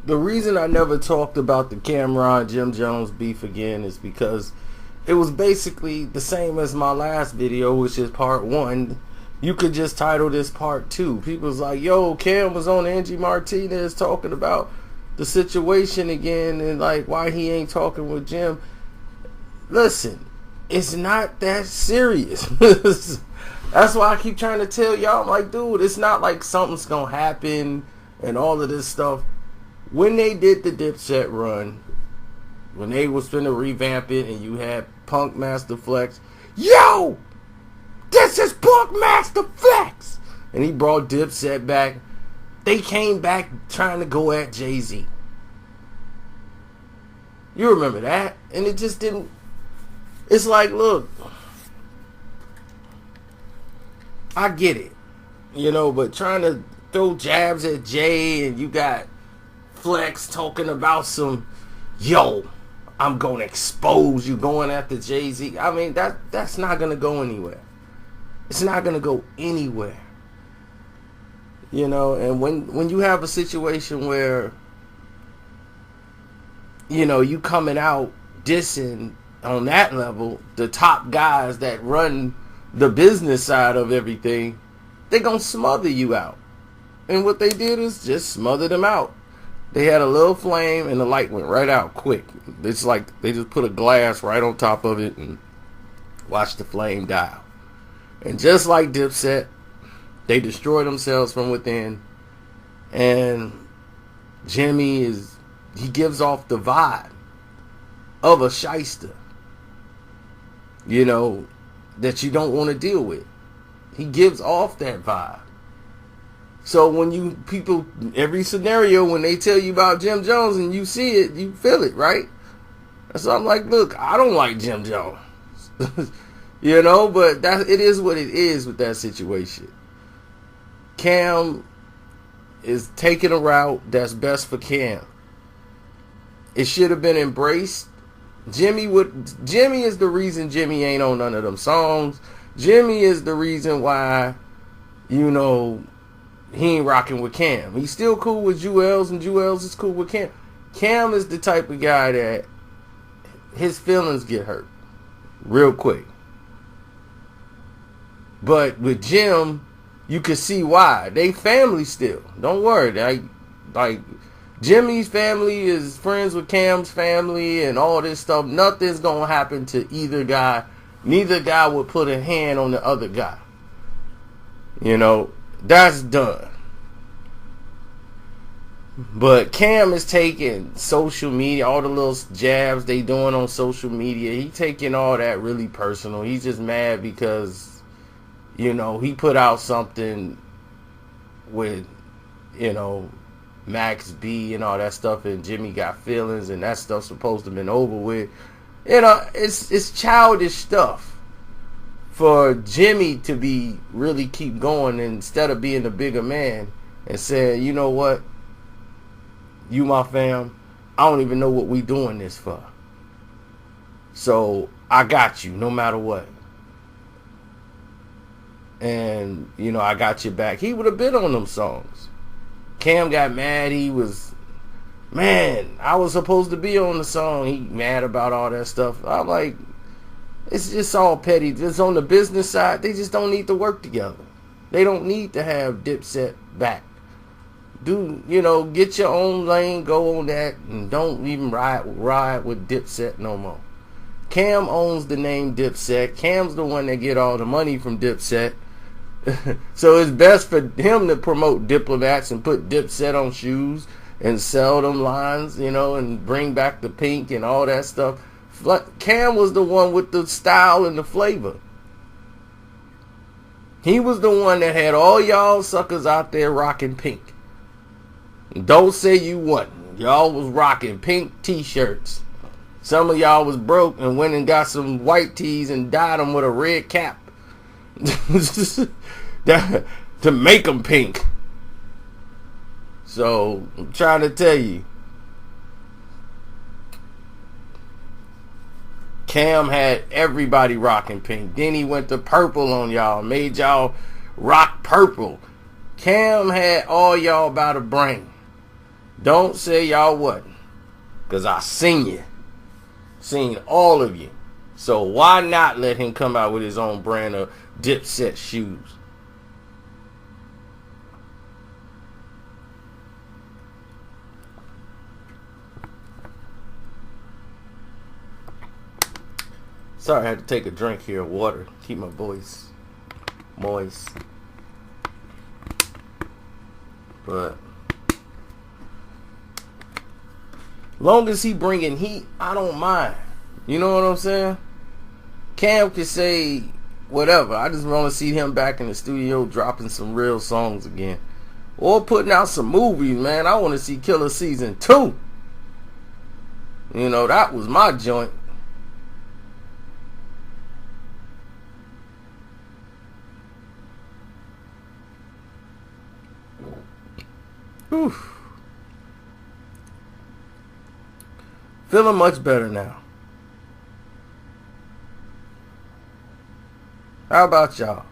the reason I never talked about the Camron and Jim Jones beef again is because it was basically the same as my last video, which is part 1. You could just title this part 2. People's like, yo, Cam was on Angie Martinez talking about the situation again and like why he ain't talking with Jim. Listen, it's not that serious. That's why I keep trying to tell y'all. I'm like, dude, it's not like something's gonna happen and all of this stuff. When they did the Dipset run, when they was finna revamp it and you had Punk Master Flex, yo, this is Punk Master Flex, and he brought Dipset back. They came back trying to go at Jay-Z. You remember that? And it just didn't. It's like, look, I get it, you know, but trying to throw jabs at Jay and you got Flex talking about some, yo, I'm gonna expose you, going after Jay-Z. I mean, that's not gonna go anywhere. It's not gonna go anywhere. You know, and when you have a situation where, you know, you coming out dissing on that level, the top guys that run the business side of everything, they're gonna smother you out. And what they did is just smother them out. They had a little flame and the light went right out quick. It's like they just put a glass right on top of it and watched the flame die out. And just like Dipset, they destroy themselves from within. And Jimmy he gives off the vibe of a shyster, you know, that you don't want to deal with. He gives off that vibe. So when you people, every scenario, when they tell you about Jim Jones and you see it, you feel it, right? So I'm like, look, I don't like Jim Jones. You know, but it is what it is with that situation. Cam is taking a route that's best for Cam. It should have been embraced. Jimmy is the reason Jimmy ain't on none of them songs. Jimmy is the reason why, you know, he ain't rocking with Cam. He's still cool with Jewels, and Jewels is cool with Cam. Cam is the type of guy that his feelings get hurt real quick. But with Jim, you can see why. They family still. Don't worry. Like Jimmy's family is friends with Cam's family and all this stuff. Nothing's going to happen to either guy. Neither guy would put a hand on the other guy. You know, that's done. But Cam is taking social media, all the little jabs they doing on social media. He taking all that really personal. He's just mad because, you know, he put out something with, you know, Max B and all that stuff, and Jimmy got feelings, and that stuff's supposed to have been over with. You know, it's childish stuff for Jimmy to be really keep going instead of being the bigger man and saying, you know what, you my fam, I don't even know what we doing this for. So I got you no matter what. And, you know, I got your back. He would have been on them songs. Cam got mad. He was, man, I was supposed to be on the song. He mad about all that stuff. I'm like, it's just all petty. Just on the business side, they just don't need to work together. They don't need to have Dipset back. Do, you know, get your own lane, go on that, and don't even ride with Dipset no more. Cam owns the name Dipset. Cam's the one that get all the money from Dipset. So it's best for him to promote Diplomats and put Dipset on shoes and sell them lines, you know, and bring back the pink and all that stuff. Cam was the one with the style and the flavor. He was the one that had all y'all suckers out there rocking pink. Don't say you wasn't. Y'all was rocking pink t-shirts. Some of y'all was broke and went and got some white tees and dyed them with a red cap to make them pink. So I'm trying to tell you, Cam had everybody rocking pink. Then he went to purple on y'all, made y'all rock purple. Cam had all y'all by the brain. Don't say y'all wasn't. Because I seen you. Seen all of you. So why not let him come out with his own brand of Dipset shoes? Sorry, I had to take a drink here of water. Keep my voice moist. But long as he bringing heat, I don't mind. You know what I'm saying? Cam can say whatever. I just want to see him back in the studio dropping some real songs again. Or putting out some movies, man. I want to see Killer Season 2. You know, that was my joint. Whew. Feeling much better now. How about y'all?